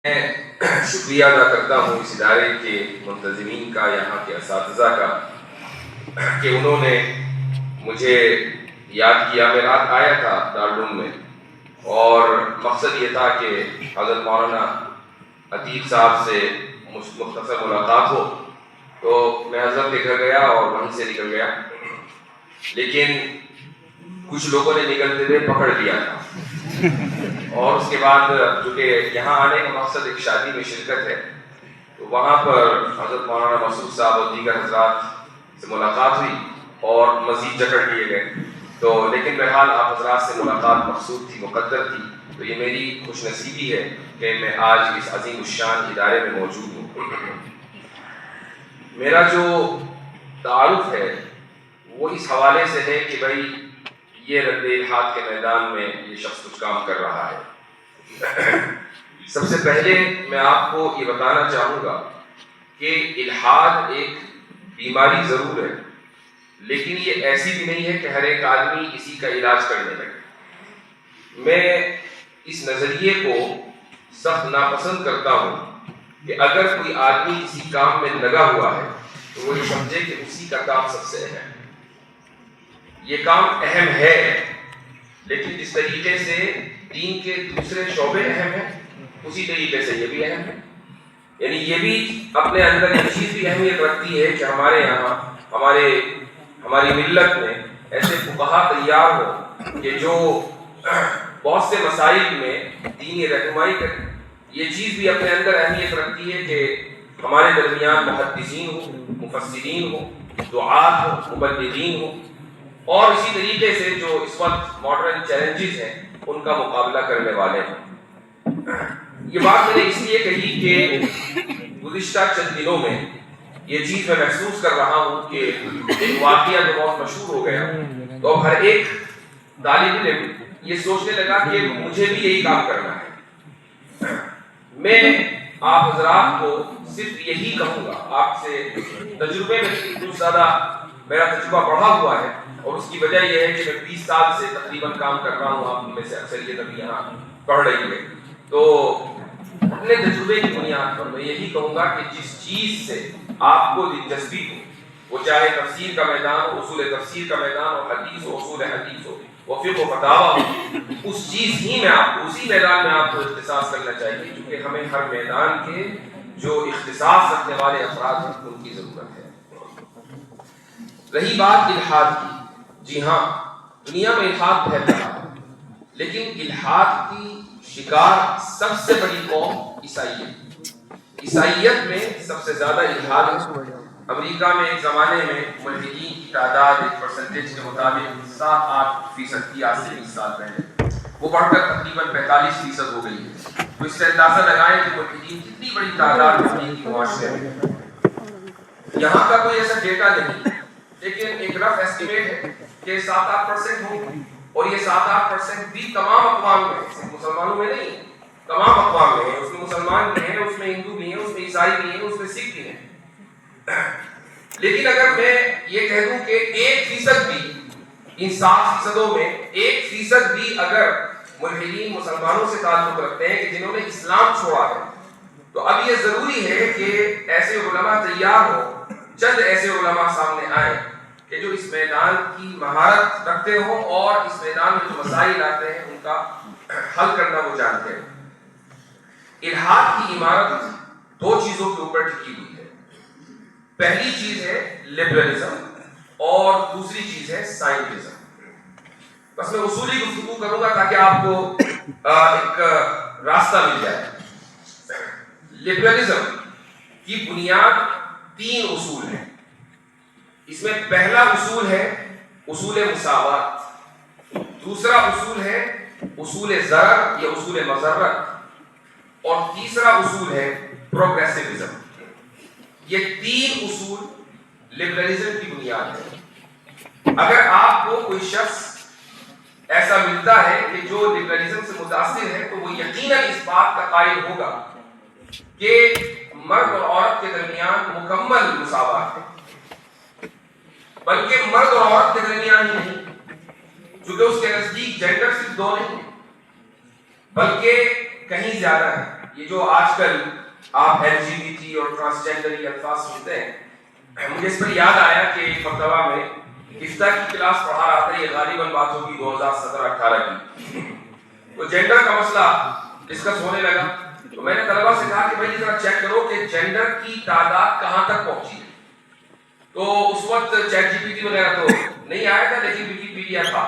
میں شکریہ ادا کرتا ہوں اس ادارے کے منتظمین کا، یہاں کے اساتذہ کا، کہ انہوں نے مجھے یاد کیا۔ میں رات آیا تھا دارالعلوم میں اور مقصد یہ تھا کہ حضرت مولانا عتیق صاحب سے مختصر ملاقات ہو، تو میں حضرت کے گھر گیا اور وہیں سے نکل گیا، لیکن کچھ لوگوں نے نکلتے ہوئے پکڑ لیا تھا۔ اور اس کے بعد چونکہ یہاں آنے کا مقصد ایک شادی میں شرکت ہے، تو وہاں پر حضرت مولانا مسعود صاحب اور دیگر حضرات سے ملاقات ہوئی اور مزید جکڑ لیے گئے۔ تو لیکن بہرحال آپ حضرات سے ملاقات مقصود تھی، مقدر تھی، تو یہ میری خوش نصیبی ہے کہ میں آج اس عظیم الشان ادارے میں موجود ہوں۔ میرا جو تعارف ہے وہ اس حوالے سے ہے کہ بھائی یہ رد الحاد کے میدان میں یہ شخص کچھ کام کر رہا ہے۔ سب سے پہلے میں آپ کو یہ بتانا چاہوں گا کہ الحاد ایک بیماری ضرور ہے، لیکن یہ ایسی بھی نہیں ہے کہ ہر ایک آدمی اسی کا علاج کرنے لگے۔ میں اس نظریے کو سخت ناپسند کرتا ہوں کہ اگر کوئی آدمی کسی کام میں لگا ہوا ہے تو وہ یہ سمجھے کہ اسی کا کام سب سے اہم ہے۔ یہ کام اہم ہے، لیکن جس طریقے سے دین کے دوسرے شعبے اہم ہیں اسی طریقے سے یہ بھی اہم ہے۔ یعنی یہ بھی اپنے اندر ایک چیز بھی اہمیت رکھتی ہے کہ ہمارے یہاں ہماری ملت میں ایسے فقہا تیار ہو کہ جو بہت سے مسائل میں دینی رہنمائی کریں۔ یہ چیز بھی اپنے اندر اہمیت رکھتی ہے کہ ہمارے درمیان محدثین ہوں، مفسرین ہوں، دعات ہوں، مبلغین ہوں، اور اسی طریقے سے جو اس وقت ماڈرن چیلنجز ہیں ان کا مقابلہ کرنے والے ہیں۔ یہ بات میں نے اس لیے کہی کہ گزشتہ چند دنوں میں یہ چیز میں محسوس کر رہا ہوں کہ ایک واقعہ جو بہت مشہور ہو گیا، تو اب ہر ایک طالب علم یہ سوچنے لگا کہ مجھے بھی یہی کام کرنا ہے۔ میں آپ حضرات کو صرف یہی کہوں گا، آپ سے تجربے میں کچھ زیادہ میرا تجربہ بڑھا ہوا ہے، اور اس کی وجہ یہ ہے کہ میں 20 سال سے تقریباً کام کر رہا ہوں، آپ میں سے اکثریت ابھی یہاں پڑھ رہی ہے۔ تو اپنے تجربے کی بنیاد پر میں یہی کہوں گا کہ جس چیز سے آپ کو دلچسپی ہو، وہ چاہے تفسیر کا میدان ہو، اصول تفسیر کا میدان ہو، حدیث ہو، اصول حدیث ہو، وہ فقہ و فتاویٰ ہو، اس چیز ہی میں آپ کو، اسی میدان میں آپ کو اختصاص کرنا چاہیے، کیونکہ ہمیں ہر میدان کے جو اختصاص رکھنے والے افراد ہیں ان کی ضرورت ہے۔ رہی بات الحاد کی، جی ہاں، دنیا میں الحاد پھیل رہا ہے، لیکن الحاد کی شکار سب سے بڑی قوم عیسائیت میں سب سے زیادہ الحاد ہے۔ امریکہ میں ایک زمانے میں ملحدین کی تعداد ایک پرسنٹیج کے مطابق 7-8% تھی، آج سے 20 سال پہلے، وہ بڑھ کر تقریباً 45% ہو گئی ہے۔ تو اس سے اندازہ لگائیں کہ ملحدین کتنی بڑی تعداد امریکی معاشرے میں۔ یہاں کا کوئی ایسا ڈیٹا نہیں، لیکن ایک رف ایسٹیمیٹ ہے کہ 7-8% ہوں، اور یہ 7-8% بھی تمام اقوام میں، صرف مسلمانوں میں نہیں، تمام اقوام میں ہے۔ اس میں مسلمان بھی ہیں، اس میں ہندو بھی ہیں، اس میں عیسائی بھی ہیں، اس میں سکھ بھی ہیں۔ لیکن اگر میں یہ کہہ دوں کہ 1% بھی ان 7% میں 1% بھی اگر ملحدین مسلمانوں سے تعلق رکھتے ہیں کہ جنہوں نے اسلام چھوڑا ہے، تو اب یہ ضروری ہے کہ ایسے علماء تیار ہوں، چند ایسے علماء سامنے آئیں کہ جو اس میدان کی مہارت رکھتے ہوں اور اس میدان میں جو مسائل آتے ہیں ان کا حل کرنا وہ جانتے ہیں۔ الحاد کی عمارت 2 چیزوں کے اوپر ٹکی ہوئی ہے۔ پہلی چیز ہے لبرلزم اور دوسری چیز ہے سائنٹزم۔ بس میں اصولی گفتگو کروں گا تاکہ آپ کو ایک راستہ مل جائے۔ لبرلزم کی بنیاد 3 اصول ہیں۔ اس میں پہلا اصول ہے اصول مساوات، دوسرا اصول ہے اصول ضرر یا اصول مضرت، اور تیسرا اصول ہے پروگریسیوزم۔ یہ 3 اصول لبرلزم کی بنیاد ہے۔ اگر آپ کو کوئی شخص ایسا ملتا ہے کہ جو لبرلزم سے متاثر ہے، تو وہ یقیناً اس بات کا قائل ہوگا کہ مرد اور عورت کے درمیان مکمل مساوات ہے، بلکہ مرد اور عورت کے درمیان ہی نہیں، چونکہ اس کے نزدیک جینڈر صرف 2 نہیں ہے، بلکہ کہیں زیادہ ہے. یہ جو آج کل آپ LGBT اور ٹرانسجینڈر یہ الفاظ سنتے ہیں، مجھے اس پر یاد آیا کہ ایک مرتبہ میں افتا کی کلاس پڑھا رہا تھا. یہ غالباً بات ہوگی 2017-18 کی. تو جینڈر کا مسئلہ ڈسکس ہونے لگا تو میں نے طلبہ سے کہا کہ بھائی ذرا چیک کرو کہ جینڈر کی تعداد کہاں تک پہنچی ہے. تو اس وقت چیٹ GPT وغیرہ تو نہیں آیا تھا، لیکن ویکیپیڈیا تھا.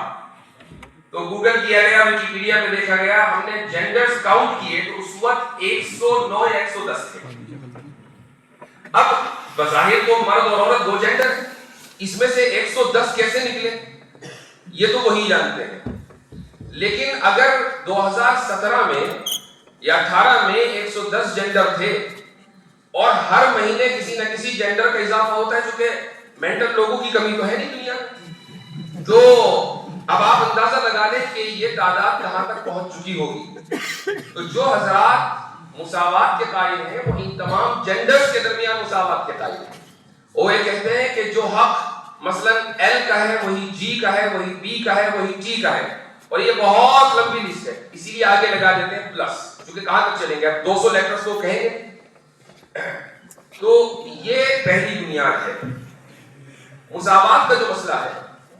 تو گوگل کیا گیا، ویکیپیڈیا میں دیکھا گیا، ہم نے جینڈرز کاؤنٹ کیے تو اس وقت 109 یا 110 تھے. اب بظاہر تو مرد اور عورت دو جینڈر ہیں، اس میں سے 110 کیسے نکلے یہ تو وہی جانتے ہیں. لیکن اگر 2017 میں یا 18 میں 110 جینڈر تھے اور ہر مہینے کسی نہ کسی جینڈر کا اضافہ ہوتا ہے، چونکہ مینٹل لوگوں کی کمی تو ہے نہیں دنیا میں، تو اب آپ اندازہ لگا لیں کہ یہ تعداد کہاں تک پہنچ چکی ہوگی. تو جو حضرات مساوات کے قائل ہیں وہ ان تمام جینڈرز کے درمیان مساوات کے قائل ہیں. وہ یہ کہتے ہیں کہ جو حق مثلا L کا ہے وہی G کا ہے، وہی B کا ہے، وہی T کا ہے. اور یہ بہت لمبی لسٹ ہے، اسی لیے آگے لگا دیتے ہیں پلس، کیونکہ کہاں تک چلیں گے، اب 200 لیٹرز کو کہیں گے. تو یہ پہلی بنیاد ہے. مساوات کا جو مسئلہ ہے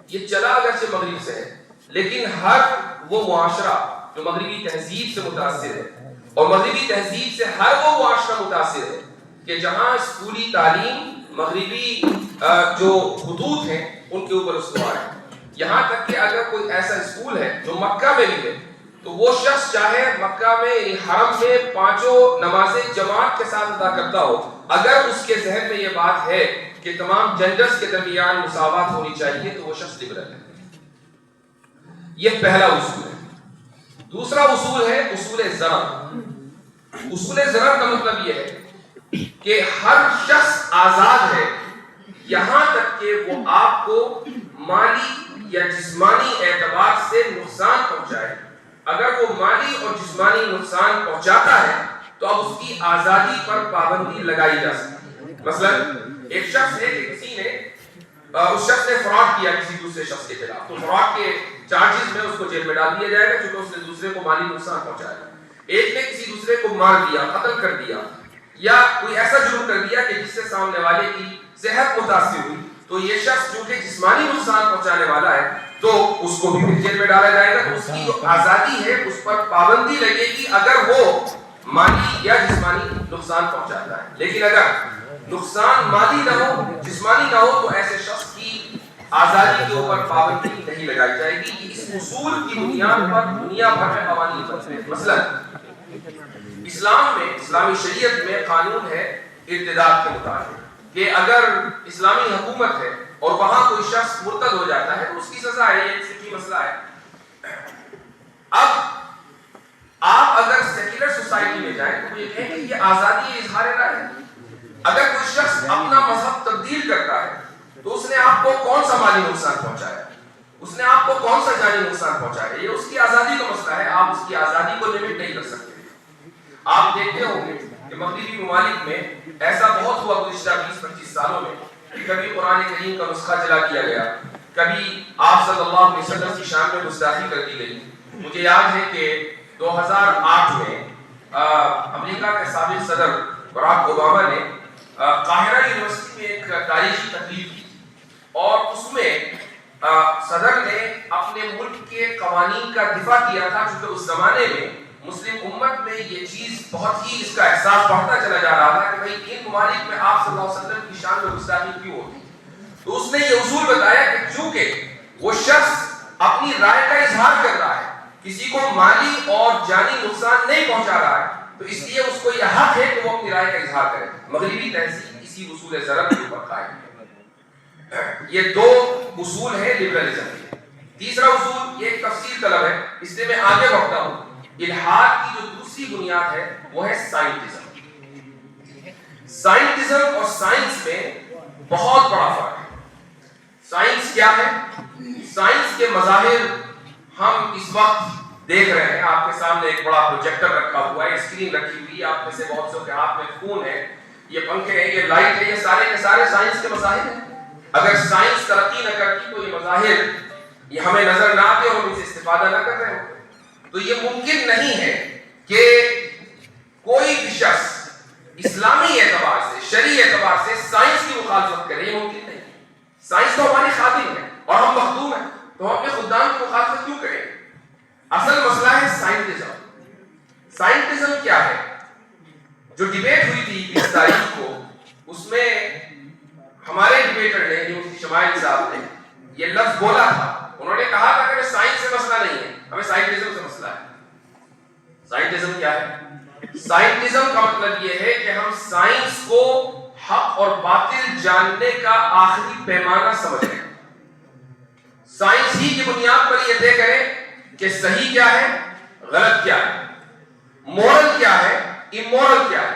یہ چلا اگرچہ مغرب سے ہے، لیکن ہر وہ معاشرہ جو مغربی تہذیب سے متاثر ہے، اور مغربی تہذیب سے ہر وہ معاشرہ متاثر ہے کہ جہاں اسکولی تعلیم مغربی جو خطوط ہیں ان کے اوپر استوار ہے. یہاں تک کہ اگر کوئی ایسا اسکول ہے جو مکہ میں بھی ہے تو وہ شخص چاہے مکہ میں حرم میں 5 نمازیں جماعت کے ساتھ ادا کرتا ہو، اگر اس کے ذہن میں یہ بات ہے کہ تمام جینڈرز کے درمیان مساوات ہونی چاہیے تو وہ شخص لبرل ہے. یہ پہلا اصول ہے. دوسرا اصول ہے اصول ضرر. اصول ضرر کا مطلب یہ ہے کہ ہر شخص آزاد ہے یہاں تک کہ وہ آپ کو مالی یا جسمانی اعتبار سے نقصان پہنچائے. اگر وہ مالی اور جسمانی نقصان پہنچاتا ہے تو اب اس کی آزادی پر پابندی لگائی جا سکتی ہے. مثلا ایک شخص ہے کہ کسی نے اس شخص نے فراڈ کیا کسی دوسرے شخص کے خلاف، تو فراڈ کے چارجز میں اس کو جیل میں ڈال دیا جائے گا کیونکہ اس نے دوسرے کو مالی نقصان پہنچایا. ایک نے کسی دوسرے کو مار دیا، قتل کر دیا، یا کوئی ایسا جرم کر دیا کہ جس سے سامنے والے کی صحت متاثر ہوئی، تو یہ شخص چونکہ جسمانی نقصان پہنچانے والا ہے تو اس کو بھی جیل میں ڈالا جائے گا. تو اس کی جو آزادی ہے اس پر پابندی لگے گی اگر وہ مالی یا جسمانی نقصان پہنچاتا ہے. لیکن اگر نقصان مالی نہ ہو، جسمانی نہ ہو، تو ایسے شخص کی آزادی کے اوپر پابندی نہیں لگائی جائے گی. اس اصول کی بنیاد پر دنیا بھر میں قوانین بنتے ہیں. مثلا اسلام میں، اسلامی شریعت میں قانون ہے ارتداد کے مطابق کہ اگر اسلامی حکومت ہے اور وہاں کوئی شخص مرتد ہو جاتا ہے تو اس کی سزا ہے. یہ ایک فقہی مسئلہ ہے. اب آپ اگر سیکولر سوسائٹی میں جائیں تو یہ کہیں کہ یہ آزادی اظہار رائے ہے. اگر کوئی شخص اپنا مذہب تبدیل کرتا ہے تو اس نے آپ کو کون سا مالی نقصان پہنچایا، اس نے آپ کو کون سا جانی نقصان پہنچایا، یہ اس کی آزادی کا مسئلہ ہے. آپ اس کی آزادی کو لمٹ نہیں کر سکتے. آپ دیکھتے ہوں گے کہ مغربی ممالک میں ایسا بہت ہوا گزشتہ 20-25 سالوں میں کہ کبھی قرآن کریم کا نسخہ جلا کیا گیا، کبھی آپ صلی اللہ علیہ وسلم کی شان میں گستاخی کر دی گئی. مجھے یاد ہے کہ 2008 میں امریکہ کے سابق صدر براک اوباما نے قاہرہ یونیورسٹی میں ایک تاریخی تقریر کی اور اس میں صدر نے اپنے ملک کے قوانین کا دفاع کیا تھا، چونکہ اس زمانے میں مسلم امت میں یہ چیز بہت ہی اس کا احساس بڑھتا چلا جا رہا تھا کہ بھئی ان ممالک میں آپ صلی اللہ علیہ وسلم کی شان میں گستاخی کیوں ہوتی. تو اس نے یہ اصول بتایا کہ چونکہ وہ شخص اپنی رائے کا اظہار کر رہا ہے، کسی کو مالی اور جانی نقصان نہیں پہنچا رہا ہے، تو اس لیے اس کو یہ حق ہے کہ وہ اپنی رائے کا اظہار کرے. مغربی تہذیب اسی اصول ضرر کے اوپر قائم ہے. یہ دو اصول ہیں لبرلزم کے. تیسرا اصول یہ ایک تفصیل طلب ہے، اس لیے میں آگے بڑھتا ہوں. الحاد کی جو دوسری بنیاد ہے وہ ہے سائنٹزم. سائنٹزم اور سائنس میں بہت بڑا فرق ہے. سائنس کیا ہے؟ سائنس کے مظاہر ہم اس وقت دیکھ رہے ہیں. آپ کے سامنے ایک بڑا پروجیکٹر رکھا ہوا ہے، اسکرین رکھی ہوئی ہے، آپ میں سے بہت سے کے ہاتھ میں فون ہے، یہ پنکھے ہیں، یہ لائٹ ہے، یہ سارے کے سارے سائنس کے مظاہر ہیں. اگر سائنس ترقی نہ کرتی تو یہ مظاہر یہ ہمیں نظر نہ آتے اور ہم ان سے استفادہ نہ کر رہے ہوتے. تو یہ ممکن نہیں ہے کہ کوئی بھی شخص اسلامی اعتبار سے، شرعی اعتبار سے سائنس کی مخالفت کرے، یہ ممکن نہیں۔ سائنس تو ہماری خادم ہے اور ہم مخدوم ہیں، تو ہم اپنے خدام کی مخالفت کیوں کریں؟ اصل مسئلہ ہے سائنٹزم۔ سائنٹزم کیا ہے؟ جو ڈیبیٹ ہوئی تھی 20 تاریخ کو، اس میں ہمارے ڈیبیٹر نے، مفتی شمائل صاحب نے یہ لفظ بولا تھا، انہوں نے کہا تھا کہ ہمیں سائنس سے مسئلہ نہیں ہے، ہمیں سائنٹزم سے مسئلہ ہے۔ سائنٹزم کیا ہے؟ سائنٹزم کا مطلب یہ ہے کہ ہم سائنس کو حق اور باطل جاننے کا آخری پیمانہ سمجھ رہے ہیں۔ سائنس ہی کی بنیاد پر یہ طے کریں کہ صحیح کیا ہے، غلط کیا ہے، مورل کیا ہے، امورل کیا ہے،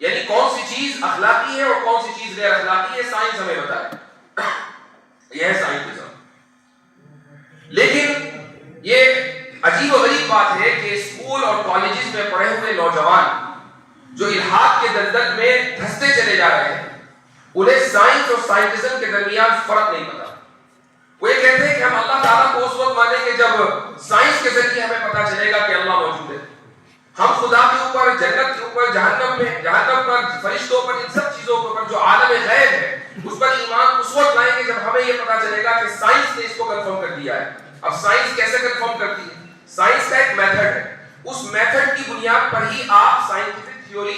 یعنی کون سی چیز اخلاقی ہے اور کون سی چیز غیر اخلاقی ہے، سائنس ہمیں بتائے۔ یہ ہے سائنٹزم۔ لیکن یہ عجیب و غریب بات ہے کہ اسکول اور کالجز میں پڑھے ہوئے نوجوان جو الحاد کے دلدل میں دھستے چلے جا رہے ہیں، انہیں سائنس اور سائنٹزم کے درمیان فرق نہیں پتا۔ وہ یہ کہتے ہیں کہ ہم اللہ تعالیٰ کو اس وقت مانیں گے جب سائنس کے ذریعے ہمیں پتا چلے گا کہ اللہ موجود ہے۔ ہم خدا کے اوپر، جنت کے اوپر، جہنم پر، فرشتوں پر، ان سب چیزوں کے اوپر جو عالم غیب ہے اس پر ایمان اس وقت لائیں گے جب ہمیں یہ پتا چلے گا کہ سائنس نے اس کو کنفرم کر دیا ہے۔ اب سائنس کیسے کنفرم کرتی ہے؟ سائنس کا ایک میتھڈ ہے، اس میتھڈ کی بنیاد پر ہی آپ سائنٹیفک تھیوری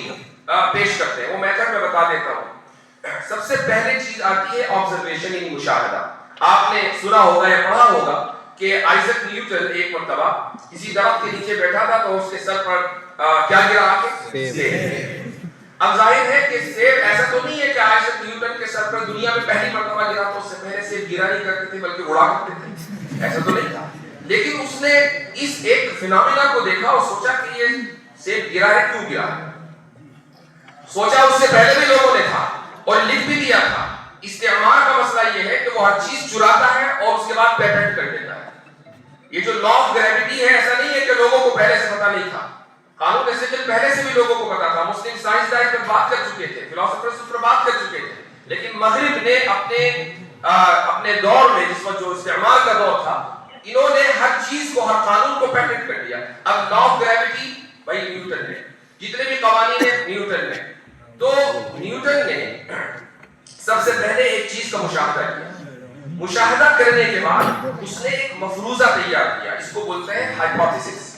پیش کرتے ہیں۔ وہ میتھڈ میں بتا دیتا ہوں۔ سب سے پہلے چیز آتی ہے آبزرویشن، یعنی مشاہدہ۔ آپ نے سنا ہوگا یا پڑھا ہوگا کہ آئزک نیوٹن ایک مرتبہ کسی درخت کے نیچے بیٹھا تھا تو اس کے سر پر کیا گرا؟ سیب۔ اب ظاہر ہے کہ سیب ایسا تو نہیں ہے کہ آئزک نیوٹن کے سر پر دنیا میں پہلی مرتبہ گرا تو اس سے پہلے سیب گرا نہیں کرتے تھے بلکہ اڑا کرتے تھے، ایسا تو نہیں تھا۔ لیکن اس نے اس ایک فینومینا کو دیکھا اور سوچا کہ یہ سیب گرا ہے، کیوں گرا ہے؟ سوچا اس سے پہلے بھی لوگوں نے تھا اور لکھ بھی دیا تھا۔ استعمار کا مسئلہ یہ ہے کہ وہ ہر چیز چراتا ہے اور اس کے بعد پیٹنٹ کر دیتا ہے۔ یہ جو لا آف گریوٹی ہے، ایسا نہیں ہے کہ لوگوں کو پہلے سے پتا نہیں تھا، قانون ثقل پہلے سے بھی لوگوں کو پتا تھا، مسلم سائنسداں اس پر بات کر چکے تھے، فلاسفرز اس پر بات کر چکے تھے، لیکن مغرب نے اپنے دور میں، جس وقت جو استعمار کا دور تھا، انہوں نے ہر چیز کو، ہر قانون کو پیٹنٹ کر دیا۔ اب لا آف گریوٹی بھائی نیوٹن نے، جتنے بھی قوانین ہیں نیوٹن نے، تو نیوٹن نے سب سے پہلے ایک چیز کا مشاہدہ کیا۔ مشاہدہ کرنے کے بعد اس نے ایک مفروضہ تیار کیا، اس کو بولتے ہیں ہائپوتھیسس۔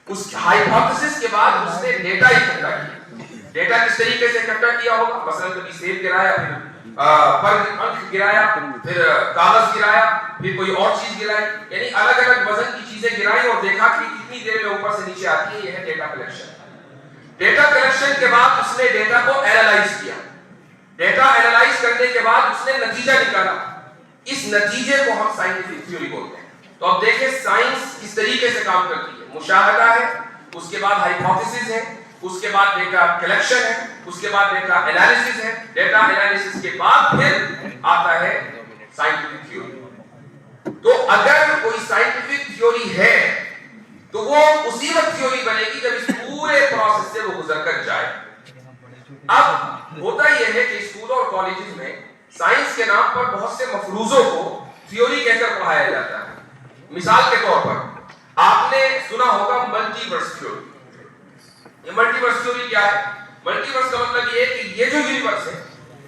اس ہائپوتھیسس کے بعد اس نے ڈیٹا اکٹھا کیا۔ ڈیٹا کس طریقے سے اکٹھا کیا ہوگا؟ مثلا کبھی سیب گرایا، پھر پرنٹ گرایا، پھر کاغذ گرایا، پھر کوئی اور چیز گرائی، یعنی الگ الگ وزن کی چیزیں گرائی اور دیکھا کہ کتنی دیر میں اوپر سے نیچے آتی ہے۔ یہ ہے ڈیٹا کلیکشن۔ ڈیٹا کلیکشن کے بعد اس نے ڈیٹا کو اینالائز کیا۔ ڈیٹا اینالائز کرنے کے بعد اس نے نتیجہ نکالا، اس نتیجے کو ہم سائنٹیفک تھیوری بولتے ہیں۔ تو اب دیکھیں سائنس کس طریقے سے کام کرتی ہے۔ مشاہدہ ہے، اس کے بعد ہائپوتھیسس ہے، اس کے بعد ڈیٹا کلیکشن ہے، اس کے بعد ڈیٹا انالیسس ہے، ڈیٹا انالیسس کے بعد پھر آتا ہے سائنٹیفک تھیوری۔ تو اگر کوئی سائنٹیفک تھیوری ہے تو وہ اسی وقت تھیوری بنے گی جب اس پورے پروسیس سے وہ گزر کر جائے۔ اب ہوتا یہ ہے کہ اسکولوں اور کالجز میں سائنس کے نام پر بہت سے مفروضوں کو تھیوری کہہ کر پڑھایا جاتا ہے۔ مثال کے طور پر آپ نے سنا ہوگا ملٹی ورس تھیوری۔ یہ ملٹی ورس تھیوری کیا ہے؟ ملٹی ورس کا مطلب یہ ہے کہ یہ جو یونیورس ہے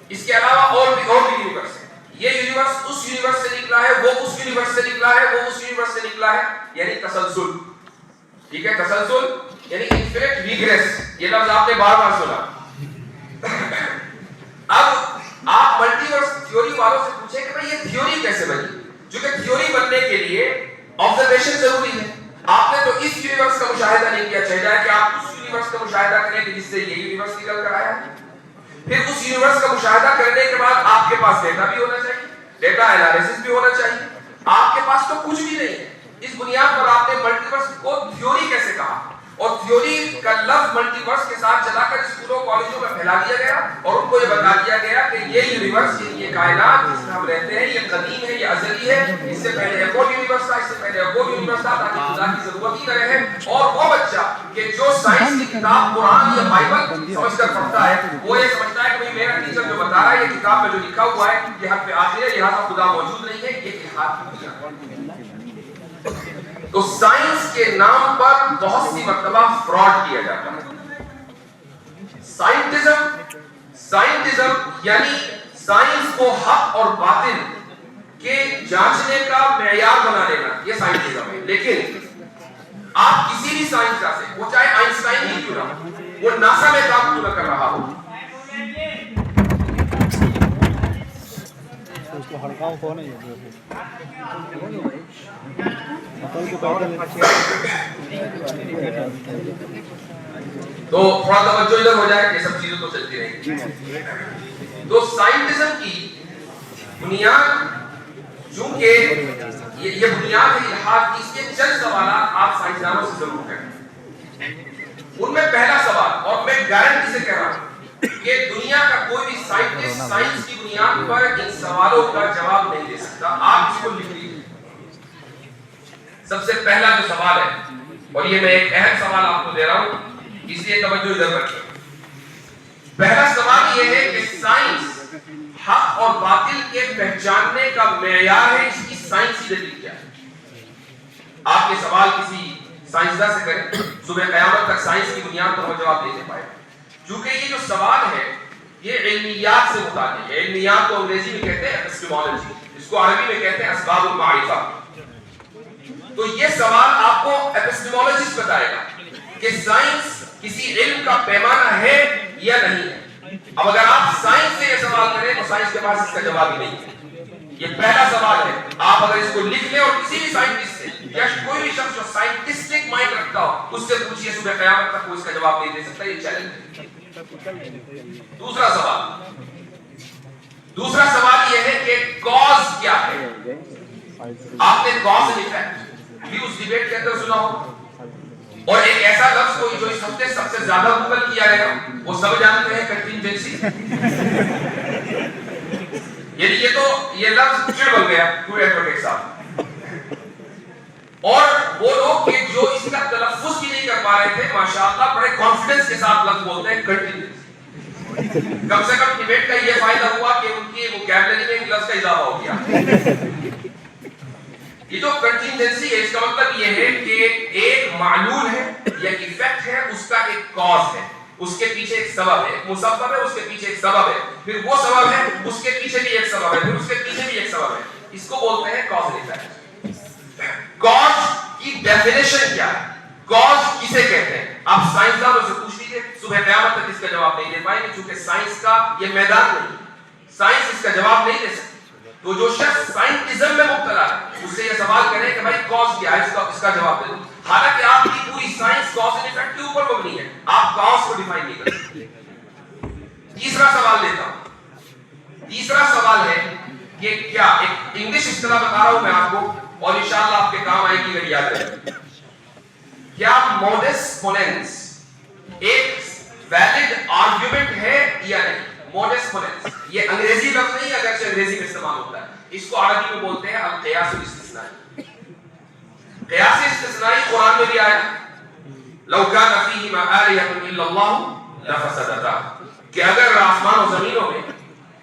اس کے علاوہ اور بھی یونیورس ہے، یہ یونیورس اس یونیورس سے نکلا ہے، وہ اس یونیورس سے نکلا ہے، وہ اس یونیورس سے نکلا ہے، یعنی تسلسل۔ ٹھیک ہے، تسلسل یعنی انفینٹ ریگریس، یہ لفظ آپ نے بار بار سنا۔ اب آپ ملٹی ورس تھیوری والوں سے پوچھیں کہ بھئی یہ تھیوری کیسے بنی؟ چونکہ تھیوری بننے کے لیے آبزرویشن ضروری ہے۔ آپ نے تو اس یونیورس کا مشاہدہ نہیں کیا، چاہیے جائے کہ آپ اس یونیورس کا مشاہدہ کریں کہ جس سے یہ یونیورس نکل کر آیا ہے۔ پھر اس یونیورس کا مشاہدہ کرنے کے بعد آپ کے پاس ڈیٹا بھی ہونا چاہیے، ڈیٹا انالیسس بھی ہونا چاہیے۔ آپ کے پاس تو کچھ بھی نہیں ہے، اس بنیاد پر آپ نے ملٹی ورس کو تھیوری کیسے کہا؟ اور تھیوری کا لفظ ملٹی ورس کے ساتھ چلا کر اسکولوں کالجوں میں پھیلا دیا گیا اور ان کو یہ بتا دیا گیا کہ یہ یونیورس، یہ کائنات جس میں ہم رہتے ہیں، یہ قدیم ہے، یہ ازلی ہے، اس سے پہلے ایک اور یونیورس تھا، اس سے پہلے ایک اور یونیورس تھا، تاکہ خدا کی ضرورت ہی نہ رہے۔ اور وہ بچہ کہ جو سائنس کی کتاب قرآن یا بائبل سمجھ کر پڑھتا ہے، وہ یہ سمجھتا ہے کہ بھئی میرا ٹیچر جو بتا رہا ہے یہ کتاب میں جو لکھا ہوا ہے یہ حق پہ آخر ہے، یہاں خدا موجود نہیں ہے، یہ الحاد کی بنیاد۔ تو سائنس کے نام پر بہت سی مرتبہ فراڈ کیا جاتا ہے. سائنٹزم یعنی سائنس کو حق اور باطل کے جانچنے کا معیار بنا لینا، یہ سائنٹزم ہے. لیکن آپ کسی بھی سائنسداں سے، وہ چاہے آئنسٹائن ہی کیوں نہ ہو، وہ ناسا میں کام کیوں نہ کر رہا ہو، تو ہڑکاؤ کون ہے تو تھوڑا توجہ ادھر ہو جائے، یہ سب چیزیں تو چلتی رہیں گی. تو سائنٹزم کی بنیاد، چونکہ یہ بنیاد ہے الحاد کی، اس کے چند سوالات آپ سائنسدانوں سے ضرور کریں. ان میں پہلا سوال، اور میں گارنٹی سے کہہ رہا ہوں کہ دنیا کا کوئی بھی سائنٹسٹ سائنس کی بنیاد پر ان سوالوں کا جواب نہیں دے سکتا. آپ اس کو لکھ لیجیے. سب سے پہلا جو سوال ہے، اور یہ میں ایک اہم سوال آپ کو دے رہا ہوں، اس لیے توجہ ادھر رکھیں. پہلا سوال یہ ہے کہ سائنس حق اور باطل کے پہچاننے کا معیار ہے، اس کی سائنسی دلیل کیا ہے؟ آپ یہ سوال کسی سائنسداں سے کریں، صبح قیامت تک سائنس کی بنیاد پر وہ جواب نہیں دے پائے. کیونکہ یہ جو سوال ہے یہ علمیات سے متعلق ہے. علمیات کو انگریزی میں کہتے ہیں ایپسٹیمولوجی، اس کو عربی میں کہتے ہیں اسباب المعرفہ. تو یہ سوال آپ کو ایپسٹیمولوجسٹ بتائے گا کہ سائنس کسی علم کا پیمانہ ہے یا نہیں ہے. اب اگر آپ سائنس سے یہ سوال کریں تو سائنس کے پاس اس کا جواب ہی نہیں ہے. یہ پہلا سوال ہے. آپ اگر اس کو لکھ لیں اور کسی بھی سائنٹسٹ سے یا کوئی بھی شخص جو سائنٹسٹک مائنڈ رکھتا ہو اس سے پوچھئے، صبح قیامت تک وہ اس کا جواب نہیں دے سکتا. یہ چیلنج ہے. دوسرا سوال یہ ہے کہ کاز کیا ہے؟ آپ نے کاز اینڈ ایفیکٹ بھی اس ڈیبیٹ کے اندر سنا ہو. اور ایک ایسا لفظ کوئی جو اس ہفتے سب سے زیادہ گوگل کیا گیا، وہ سب جانتے ہیں، کنٹینجنسی. یعنی یہ لفظ چڑ بن گیا پورے ایڈوکیٹ صاحب. اور وہ لوگ کہ جو اس کا تلفظ بھی نہیں کر پا رہے تھے، ماشاءاللہ بڑے کانفیڈنس کے ساتھ لفظ بولتے ہیں کنٹینجنسی. کم سے کم ڈیبیٹ کا یہ فائدہ ہوا کہ ان کی ووکیبلری میں ایک لفظ کا اضافہ ہو گیا. یہ جو کنٹینجنسی ہے، اس کا مطلب یہ ہے کہ ایک معلول ہے یا ایفیکٹ ہے، اس کا ایک کاز ہے، اس کے پیچھے ایک سبب ہے، ایک مسبب ہے، اس کے پیچھے ایک سبب ہے، پھر وہ سبب ہے، اس کے پیچھے بھی ایک سبب ہے، پھر اس کے پیچھے بھی ایک سبب ہے. اس کو بولتے ہیں کاز اینڈ ایفیکٹ. کاز کی ڈیفینیشن کیا ہے؟ کاز کسے کہتے ہیں؟ آپ سائنسدانوں سے پوچھ لیجیے، صبح قیامت تک اس کا جواب نہیں دے پائیں گے، چونکہ سائنس کا یہ میدان نہیں. سائنس اس کا جواب نہیں دے سکتی. تو جو شخص سائنٹزم میں مبتلا ہے اس سے یہ سوال کریں کہ بھائی کاز کیا ہے، اس کا جواب دے دو. حالانکہ آپ کی پوری سائنس کاز اینڈ ایفیکٹ کے اوپر مبنی ہے، آپ کاز کو ڈیفائن نہیں کر سکتے. تیسرا سوال لیتا ہوں. تیسرا سوال ہے کہ کیا، ایک انگلش اصطلاح بتا رہا ہوں میں آپ کو، اور انشاءاللہ آپ کے کام آئے گی اگر یاد رہے. کیا موڈس پوننس ایک ویلڈ آرگیومنٹ ہے یا نہیں؟ موڈس پوننس یہ انگریزی لفظ نہیں، اگرچہ انگریزی میں استعمال ہوتا ہے. اس کو عربی میں بولتے ہیں القیاس الاستثنائی. قیاس استثنائی قرآن میں بھی آیا، لو کان فیہما آلہۃ الا اللہ لفسدتا، کہ اگر آسمان و زمینوں میں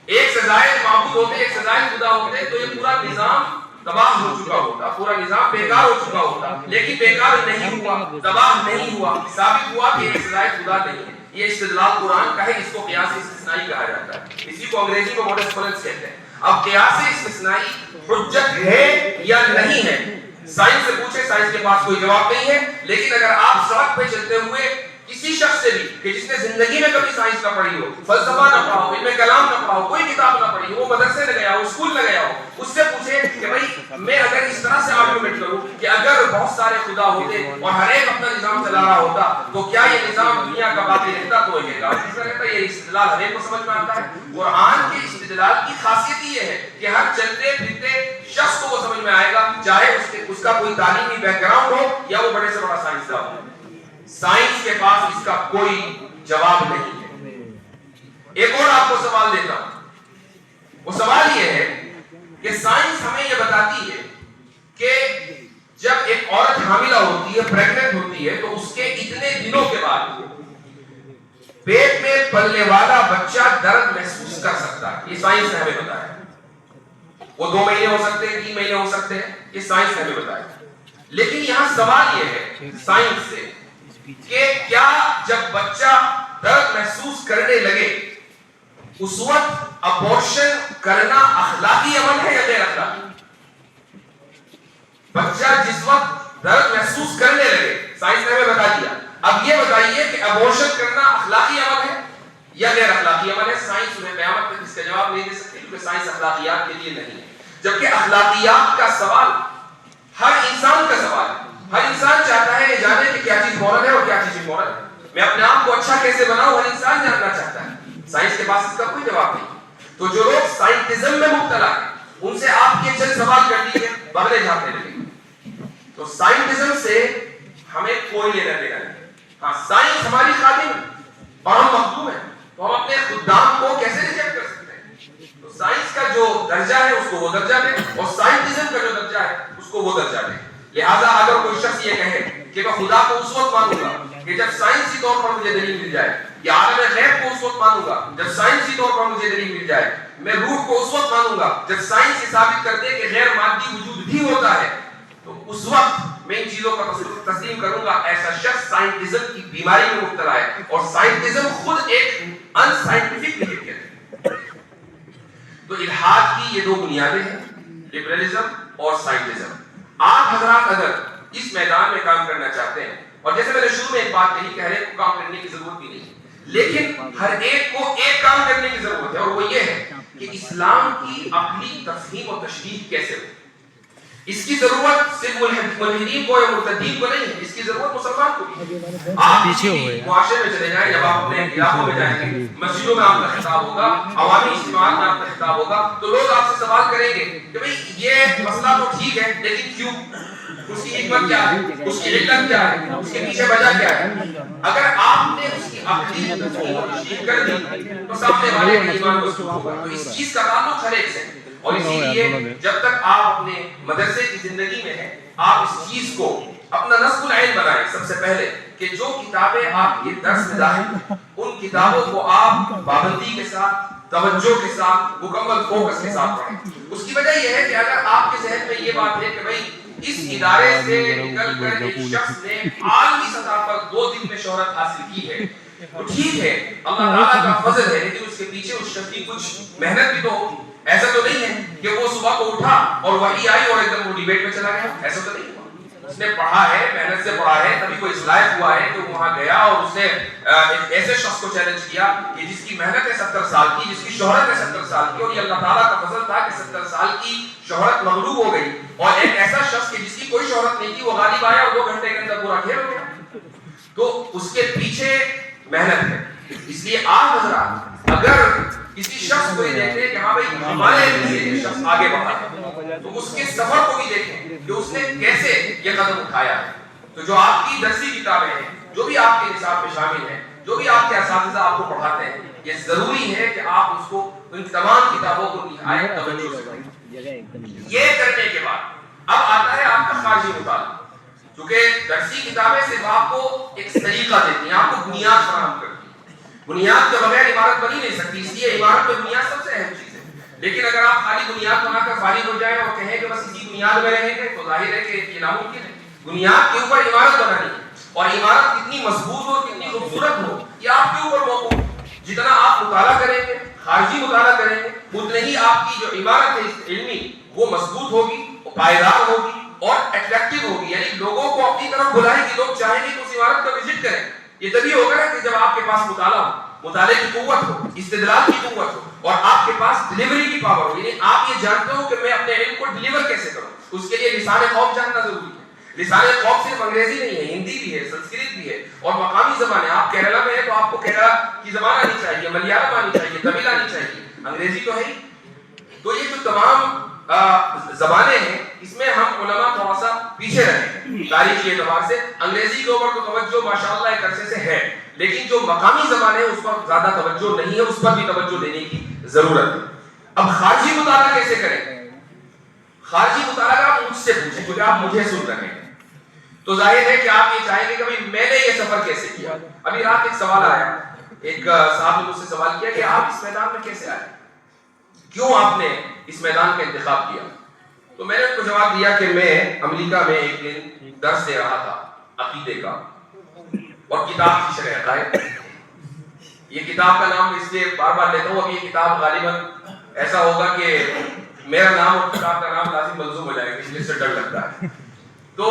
ایک سے زائد معبود ہوتے، ایک سے زائد خدا ہوتے، تو یہ پورا نظام تباہ ہو چکا ہوتا، پورا نظام بیکار ہو چکا ہوتا. لیکن بیکار نہیں ہوا، تباہ نہیں ہوا، ثابت ہوا کہ ایک سے زائد خدا نہیں ہے. یہ استدلال قرآن کا ہے، اس کو قیاس استثنائی کہا جاتا ہے. اسی کو انگریزی میں موڈس پوننس کہتے ہیں. اب قیاس استثنائی حجت ہے یا نہیں ہے، سائنس سے پوچھے، سائنس کے پاس کوئی جواب نہیں ہے. لیکن اگر آپ سڑک پہ چلتے ہوئے کسی شخص سے بھی کہ جس نے زندگی میں کبھی سائنس نہ پڑھی ہو، فلسفہ نہ پڑھا ہو، علم کلام نہ پڑھا ہو، کوئی کتاب نہ پڑھی ہو، وہ مدرسے نہ گیا ہو، اسکول نہ گیا ہو، اس سے پوچھے کہ بھائی میں اگر اس طرح سے آرگومنٹ کروں کہ اگر بہت سارے خدا ہوتے اور ہر ایک اپنا نظام چلا رہا ہوتا تو کیا یہ نظام دنیا کا باقی رہتا؟ تو یہ کہتا ہے یہ استدلال ہر ایک کو سمجھ میں آتا ہے. قرآن کے استدلال کی خاصیت یہ ہے کہ ہر چلتے پھرتے شخص کو وہ سمجھ میں آئے گا، چاہے اس کا کوئی تعلیمی بیک گراؤنڈ ہو یا وہ بڑے سے بڑا سائنسدان ہو. سائنس کے پاس اس کا کوئی جواب نہیں ہے. ایک اور آپ کو سوال دیتا ہوں. وہ سوال یہ ہے کہ سائنس ہمیں یہ بتاتی ہے کہ جب ایک عورت حاملہ ہوتی ہے، پریگننٹ ہوتی ہے، تو اس کے اتنے دنوں کے بعد پیٹ میں پلنے والا بچہ درد محسوس کر سکتا ہے. یہ سائنس نے ہمیں بتایا. وہ 2 مہینے ہو سکتے ہیں، 3 مہینے ہو سکتے ہیں، یہ سائنس نے ہمیں بتایا. لیکن یہاں سوال یہ ہے سائنس سے کہ کیا جب بچہ درد محسوس کرنے لگے اس وقت ابورشن کرنا اخلاقی عمل ہے یا غیر اخلاقی؟ بچہ جس وقت درد محسوس کرنے لگے، سائنس نے ہمیں بتا دیا، اب یہ بتائیے کہ ابورشن کرنا اخلاقی عمل ہے یا غیر اخلاقی عمل ہے؟ سائنس انہیں قیامت تک اس کا جواب نہیں دے سکتی کیونکہ سائنس اخلاقیات کے لیے نہیں ہے، جبکہ اخلاقیات کا سوال ہر انسان کا سوال ہے۔ ہر انسان چاہتا ہے یہ جانے کہ کیا چیز مورل ہے اور کیا چیز امورل ہے، میں اپنے آپ کو اچھا کیسے بناؤں، ہر انسان جاننا چاہتا ہے۔ سائنس کے پاس اس کا کوئی جواب نہیں۔ تو جو لوگ سائنٹزم میں مبتلا ہیں ان سے آپ یہ چند سوال کر لیجیے، بغلے جھاڑنے لگے۔ تو سائنٹزم سے ہمیں کوئی لینا دینا نہیں۔ ہاں سائنس ہماری خادم ہے اور ہم مخدوم ہیں، تو ہم اپنے خدام کو کیسے ریجیکٹ کر سکتے ہیں؟ تو سائنس کا جو درجہ ہے اس کو وہ درجہ دیں اور سائنٹزم کا جو درجہ ہے اس کو وہ درجہ دیں۔ لہٰذا اگر کوئی شخص یہ کہے کہ میں خدا کو اس وقت مانوں گا کہ جب سائنسی طور پر مجھے دلیل مل جائے، یا عالم غیب کو اس وقت مانوں گا جب سائنسی طور پر مجھے دلیل مل جائے، میں روح کو اس وقت مانوں گا جب سائنس یہ ثابت کر دے کہ غیر مادی وجود بھی ہوتا ہے، تو اس وقت میں ان چیزوں کا تسلیم کروں گا، ایسا شخص سائنٹزم کی بیماری میں مبتلا ہے اور سائنٹزم خود ایک ان سائنٹیفک بہیویئر ہے۔ تو الحاد کی یہ دو بنیادیں ہیں، لبرلزم اور سائنٹزم۔ آپ حضرات اگر اس میدان میں کام کرنا چاہتے ہیں، اور جیسے میں نے شروع میں ایک بات کہی کہ ہر ایک کو کام کرنے کی ضرورت بھی نہیں، لیکن ہر ایک کو ایک کام کرنے کی ضرورت ہے، اور وہ یہ ہے کہ اسلام کی عقلی تفہیم و تشریح کیسے ہو۔ اس کی ضرورت صرف ملحدین کو یا مرتدین کو نہیں ہے، اس کی ضرورت مسلمان کو بھی۔ آپ کسی بھی معاشرے میں چلے جائیں، جب آپ اپنے علاقوں میں جائیں گے، مسجدوں میں آپ کا خطاب ہوگا، عوامی اجتماعات میں آپ کا خطاب ہوگا، تو لوگ آپ سے سوال کریں گے کہ بھئی یہ مسئلہ تو ٹھیک ہے لیکن کیوں؟ اس کی حکمت کیا ہے؟ اس کی علت کیا ہے؟ اس کے پیچھے وجہ کیا ہے؟ اگر آپ نے اس کی عقلی تشریح کر دی تو سامنے والے کا ایمان مضبوط ہوگا۔ تو اس چیز کا تعلق ہر ایک سے، اور اسی لیے جب تک آپ اپنے مدرسے کی زندگی میں ہیں آپ اس چیز کو اپنا نصب العین بنائیں، سب سے پہلے کہ جو کتابیں آپ کے درس میں داخل ان کتابوں کو آپ پابندی کے ساتھ، توجہ کے ساتھ، مکمل فوکس کے ساتھ پڑھیں۔ اس کی وجہ یہ ہے کہ اگر آپ کے ذہن میں یہ بات ہے کہ بھئی اس ادارے سے نکل کر ایک شخص نے عالمی سطح پر 2 دن میں شہرت حاصل کی ہے، تو ٹھیک ہے اللہ تعالیٰ کا فضل ہے، لیکن اس کے پیچھے اس شخص کی کچھ محنت بھی تو ہوگی۔ ایسا تو نہیں ہے کہ وہ صبح کو اٹھا اور وحی آئی اور ایک دم وہ ڈیبیٹ میں چلا گیا، ایسا تو نہیں ہوا۔ اس نے پڑھا ہے، محنت سے پڑھا ہے، تبھی وہ اس لائق ہوا ہے کہ وہاں گیا اور اس نے ایک ایسے شخص کو چیلنج کیا کہ جس کی محنت ہے 70 سال کی، جس کی شہرت ہے 70 سال کی، اور یہ اللہ تعالیٰ کا فضل تھا کہ 70 سال کی شہرت مغلوب ہو گئی، اور ایک ایسا شخص کہ جس کی کوئی شہرت نہیں تھی وہ غالب آیا اور 2 گھنٹے کے اندر پورا کھیل ہو گیا۔ تو اس کے پیچھے محنت ہے۔ اس لیے آپ حضرات اگر کسی شخص کو یہ دیکھتے ہیں کہ ہاں بھائی ہمارے لیے شخص آگے بڑھا ہے، تو اس کے سفر کو بھی دیکھیں کہ اس نے کیسے یہ قدم اٹھایا ہے۔ تو جو آپ کی درسی کتابیں ہیں، جو بھی آپ کے نصاب میں شامل ہیں، جو بھی آپ کے اساتذہ آپ کو پڑھاتے ہیں، یہ ضروری ہے کہ آپ اس کو ان تمام کتابوں کو نہایت توجہ سے پڑھیں۔ یہ کرنے کے بعد اب آتا ہے آپ کا خارجی مطالعہ، کیونکہ درسی کتابیں صرف آپ کو ایک طریقہ دیتی ہیں، آپ کو بنیاد فراہم کرتی ہیں۔ بنیاد کے بغیر عمارت بنی نہیں سکتی، اس لیے عمارت میں بنیاد سب سے اہم چیز ہے۔ لیکن اگر آپ خالی بنیاد بنا کر فارغ ہو جائیں اور کہیں کہ بس اسی بنیاد میں رہیں گے تو ظاہر ہے کہ یہ ناممکن ہے۔ بنیاد کے اوپر عمارت بنانی ہے، اور عمارت کتنی مضبوط ہو، کتنی خوبصورت ہو، یہ آپ کے اوپر موقع ہے۔ جتنا آپ مطالعہ کریں گے، خارجی مطالعہ کریں گے، اتنے ہی آپ کی جو عمارت ہے علمی وہ مضبوط ہوگی، پائیدار ہوگی اور اٹریکٹیو ہوگی، یعنی لوگوں کو اپنی طرف بلائے گی، لوگ چاہیں گے کہ اس عمارت کا وزٹ کریں۔ یہ تبھی ہوگا نا کہ جب آپ کے پاس مطالعہ ہو، مطالعے کی قوت ہو، استدلال کی قوت ہو، اور آپ کے پاس ڈلیوری کی پاور ہو، یعنی آپ یہ جانتے ہو کہ میں اپنے علم کو ڈلیور کیسے کروں۔ اس کے لیے لسان قوم جاننا ضروری ہے۔ لسان قوم صرف انگریزی نہیں ہے، ہندی بھی ہے، سنسکرت بھی ہے، اور مقامی زبانیں۔ آپ کیرلا میں ہیں تو آپ کو کیرلا کی زبان آنی چاہیے، ملیالم آنی چاہیے، تمل آنی چاہیے، انگریزی تو ہے ہی۔ تو یہ جو تمام زبانیں ہیں اس میں ہم علماء تھوڑا سا پیچھے رہے ہیں تاریخی اعتبار سے۔ انگریزی کے اوپر تو توجہ ماشاءاللہ ایک عرصے سے ہے، لیکن جو مقامی زبانیں ہیں اس پر زیادہ توجہ نہیں ہے، اس پر بھی توجہ دینے کی ضرورت ہے۔ اب خارجی مطالعہ کیسے کریں؟ خارجی مطالعہ آپ مجھ سے پوچھیں، کیونکہ آپ مجھے سن رہے ہیں تو ظاہر ہے کہ آپ یہ چاہیں گے کہ بھائی میں نے یہ سفر کیسے کیا۔ ابھی رات ایک سوال آیا، ایک صاحب نے مجھ سے سوال کیا کہ آپ اس میدان میں کیسے آئے، کیوں آپ نے اس میدان کا انتخاب کیا؟ تو میں نے ان کو جواب دیا کہ میں امریکہ میں ایک دن درس دے رہا تھا عقیدے کا، اور کتاب تھی شرح عقائد. یہ کتاب کا نام اس لیے بار بار لیتا ہوں، اب یہ کتاب غالباً ایسا ہوگا کہ میرا نام اور کتاب کا نام لازم ملزوم ہو جائے گا، اس لیے سے ڈر لگتا ہے. تو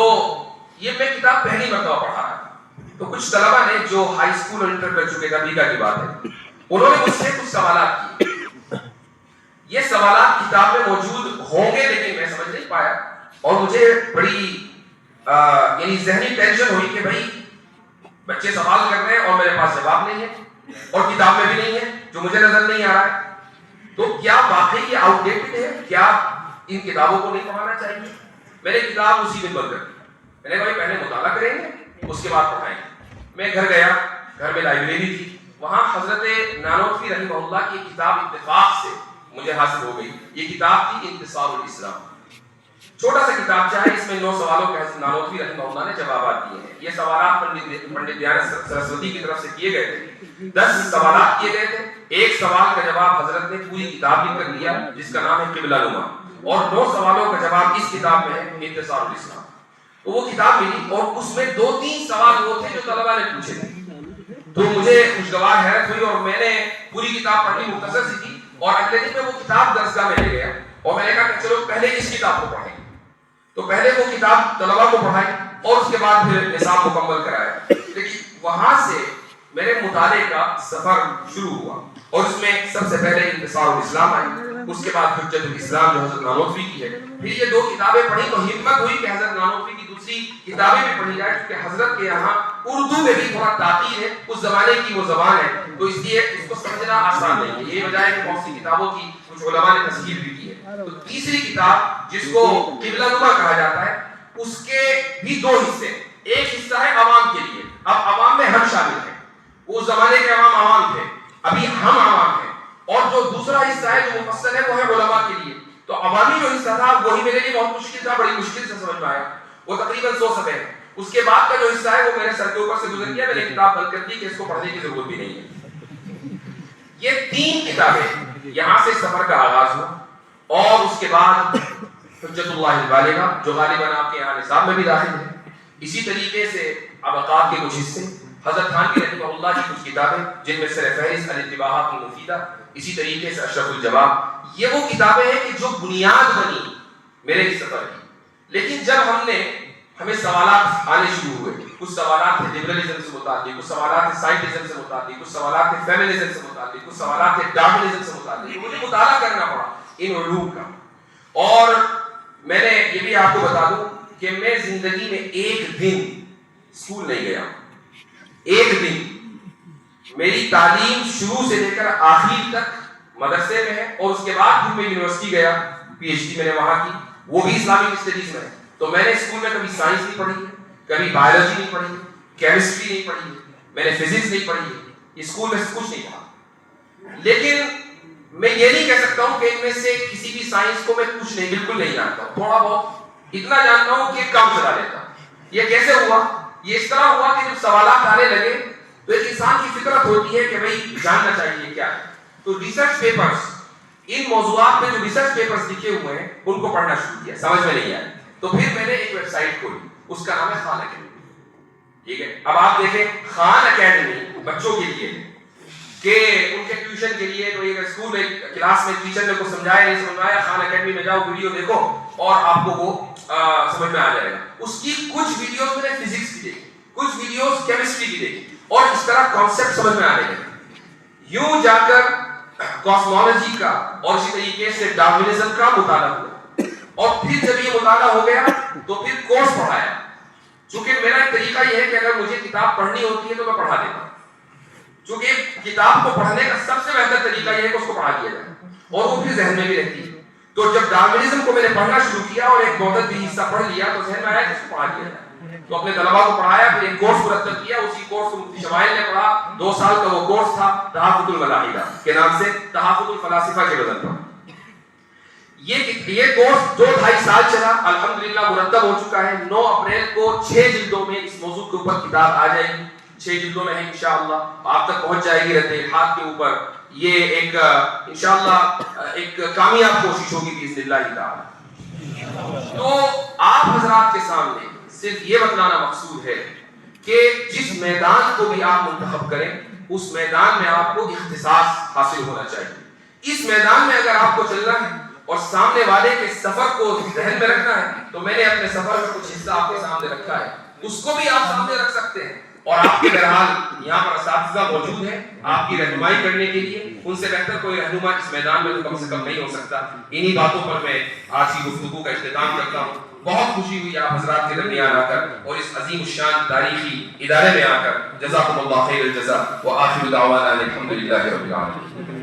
یہ میں کتاب پہلی مرتبہ پڑھا رہا تھا. تو کچھ طلبہ نے جو ہائی اسکول اور انٹر کر چکے تھے، امریکہ کی بات ہے، انہوں نے مجھ سے کچھ سوالات کیے. یہ سوالات کتاب میں موجود ہوں گے لیکن میں سمجھ نہیں پایا، اور مجھے بڑی یعنی ذہنی ٹینشن ہوئی کہ بھائی بچے سوال کر رہے ہیں اور میرے پاس جواب نہیں ہے اور کتاب میں بھی نہیں ہے جو مجھے نظر نہیں آ رہا ہے. تو کیا واقعی یہ آؤٹ ڈیٹڈ ہے؟ کیا ان کتابوں کو نہیں پڑھانا چاہیے؟ میں نے کتاب اسی دن بند کر دی. میں نے کہا پہلے مطالعہ کریں گے اس کے بعد پڑھائیں گے. میں گھر گیا، گھر میں لائبریری تھی، وہاں حضرت نانوتوی رحمہ اللہ کی کتاب اتفاق سے مجھے حاصل ہو گئی. یہ کتاب تھی انتصار الاسلام. چھوٹا سا کتاب ہے، اس میں 9 سوالوں کے حضرت نانوتوی رحمہ اللہ نے جوابات دیے ہیں. یہ سوالات پنڈت دیانت سرسوتی کی طرف سے کیے گئے تھے. 10 سوالات کیے گئے تھے. ایک سوال کا جواب حضرت نے پوری کتاب لکھ کر دیا جس کا نام ہے قبلہ نما، اور 9 سوالوں کا جواب اس کتاب میں ہے انتصار الاسلام. تو وہ کتاب ملی اور اس میں 2-3 سوال وہ تھے جو طلبہ نے پوچھے تھے. تو مجھے خوشگوار حیرت ہوئی اور میں نے پوری کتاب پڑھی، مختصر سی تھی. اور اگلے دن میں وہ کتاب درسگاہ میں لے گیا اور میں نے کہا کہ چلو پہلے اس کتاب کو پڑھیں. تو پہلے وہ کتاب طلبہ کو پڑھائی اور اس کے بعد پھر نصاب مکمل کرایا. لیکن وہاں سے میرے مطالعے کا سفر شروع ہوا اور اس میں سب سے پہلے انتصار الاسلام آئی، اس کے بعد حجت الاسلام جو حضرت نانوتوی کی ہے. پھر یہ 2 کتابیں پڑھی تو ہمت ہوئی کہ حضرت نانوتوی کی دوسری کتابیں بھی پڑھی جائے، کیونکہ حضرت کے یہاں اردو میں بھی تھوڑا تاکید ہے، اس زمانے کی وہ زبان ہے تو اس لیے اس کو سمجھنا آسان نہیں ہے. یہ وجہ ہے کہ بہت سی کتابوں کی کچھ علماء نے تصحیح بھی کی ہے. تو تیسری کتاب جس کو قبلہ نما کہا جاتا ہے، اس کے بھی 2 حصے. ایک حصہ ہے عوام کے لیے. اب عوام میں ہم شامل ہیں، اس زمانے کے عوام تھے، ابھی ہم عوام ہیں. اور جو دوسرا حصہ ہے جو مفصل ہے وہ ہے علماء کے لیے. تو عوامی جو حصہ تھا وہی میرے لیے بہت مشکل تھا، بڑی مشکل سے سمجھ میں آیا. وہ تقریباً 100 صفحے ہے. اس کے بعد کا جو حصہ ہے وہ میرے سر کے اوپر سے گزر گیا. میں نے کتاب بند کر دی کہ اس کو پڑھنے کی ضرورت بھی نہیں ہے. یہ 3 کتابیں یہاں سے سفر کا آغاز ہوا. اور اس کے بعد حجت اللہ البالغہ جو غالباً آپ کے یہاں نصاب میں بھی داخل ہے. اسی طریقے سے ابقات کے کچھ حصے، حضرت تھانوی رحمہ اللہ کی کچھ کتابیں جن میں سر فہرست الانتباہات المفیدہ، اسی طریقے سے اشرف الجواب. یہ وہ کتابیں ہیں کہ جو بنیاد بنی میرے اس سفر کی. لیکن جب ہمیں سوالات آنے شروع ہوئے، کچھ سوالات تھے لبرلزم سے متعلق، کچھ سوالات تھے سائنٹزم سے متعلق، کچھ سوالات تھے فیمنزم سے متعلق، کچھ سوالات تھے ڈارونزم سے متعلق. مجھے مطالعہ کرنا پڑا ان علوم کا. اور میں نے یہ بھی آپ کو بتا دوں کہ میں زندگی میں ایک دن اسکول نہیں گیا. ایک دن میری تعلیم شروع سے لے کر آخر تک مدرسے میں ہے، اور اس کے بعد پھر میں یونیورسٹی گیا، پی ایچ ڈی میں نے وہاں کی، وہ بھی اسلامک اسٹڈیز میں ہے. تو میں نے اسکول میں کبھی سائنس نہیں پڑھی ہے، کبھی بایولوجی نہیں پڑھی ہے، کیمسٹری نہیں پڑھی ہے، میں نے فزکس نہیں پڑھی ہے، اسکول میں کچھ نہیں پڑھا. لیکن میں یہ نہیں کہہ سکتا ہوں کہ ان میں سے کسی بھی سائنس کو میں کچھ نہیں، بالکل نہیں جانتا ہوں. تھوڑا بہت اتنا جانتا ہوں کہ کام چلا لیتا ہوں. یہ کیسے ہوا؟ یہ اس طرح ہوا کہ جب سوالات آنے لگے تو ایک انسان کی فطرت ہوتی ہے کہ بھئی جاننا چاہیے کیا ہے. تو ریسرچ پیپرز، ان موضوعات میں جو ریسرچ پیپرز لکھے ہوئے ہیں ان کو پڑھنا شروع کیا. سمجھ میں نہیں آیا تو پھر میں نے ایک ویب سائٹ کھولی، اس کا نام ہے خان اکیڈمی. ٹھیک ہے، اب آپ دیکھیں خان اکیڈمی بچوں کے لیے کہ ان کے ٹیوشن کے لیے. تو ایک اسکول میں کلاس میں ٹیچر نے کو سمجھایا نہیں سمجھایا، خان اکیڈمی میں جاؤ ویڈیو دیکھو اور آپ کو وہ سمجھ میں آ جائے گا. اس کی کچھ ویڈیوز میں نے فزکس کی دیکھی، کچھ ویڈیوز کیمسٹری کی دیکھی، اور اس طرح کانسیپٹ سمجھ میں آنے لگے. یوں جا کر کاسمولوجی کا اور اسی طریقے سے ڈارونزم کا مطالعہ ہوا. اور پھر جب یہ مطالعہ ہو گیا تو پھر کورس پڑھایا. چونکہ میرا ایک طریقہ یہ ہے کہ اگر مجھے کتاب پڑھنی ہوتی ہے تو میں پڑھا دیتا ہوں. چونکہ کتاب کو پڑھنے کا سب سے بہتر طریقہ یہ ہے کہ اس کو پڑھا دیا جائے اور وہ پھر ذہن میں بھی رہتی ہے. تو جب ڈارونزم کو میں نے پڑھنا شروع کیا اور ایک بہت بھی حصہ پڑھ لیا تو ذہن میں آیا کہ اس کو پڑھا دیا جائے. تو اپنے طلباء کو پڑھایا، پھر ایک کورس مرتب کیا. اسی کورس کو مفتی شمائل نے پڑھا. 2 سال کا وہ کورس تھا تحفظ الملاحدہ کے نام سے، تحفظ الفلاسفہ کے وزن پر. یہ کورس 2-2.5 سال چلا، الحمدللہ مرتب ہو چکا ہے. 9 اپریل کو 6 جلدوں میں اس موضوع کے اوپر کتاب آ جائے گی. 6 جلدوں میں ہے انشاءاللہ، آپ تک پہنچ جائے گی رد الحاد کے اوپر. یہ ایک انشاءاللہ ایک کامیاب کوشش ہوگی باذن اللہ تعالی. تو آپ حضرات کے سامنے صرف یہ بتلانا مقصود ہے کہ جس میدان کو بھی آپ منتخب کریں اس میدان میں آپ کو اختصاص حاصل ہونا چاہیے۔ اس میدان میں اگر آپ کو چلنا ہے اور سامنے والے کے سفر کو ذہن میں رکھنا ہے تو میں نے اپنے سفر کا کچھ حصہ آپ کے سامنے رکھا ہے، اس کو بھی آپ سامنے رکھ سکتے ہیں۔ اور آپ کے بہرحال یہاں پر اساتذہ موجود ہیں آپ کی رہنمائی کرنے کے لیے، ان سے بہتر کوئی رہنما اس میدان میں تو کم سے کم نہیں ہو سکتا۔ انہی باتوں پر میں آج کی گفتگو کا اختتام کرتا ہوں۔ بہت خوشی ہوئی آپ حضرات کے درمیان آ کر اور اس عظیم الشان تاریخی ادارے میں آ کر۔ جزاکم اللہ خیر الجزا وآخر دعوانا الحمد للہ رب العالمین۔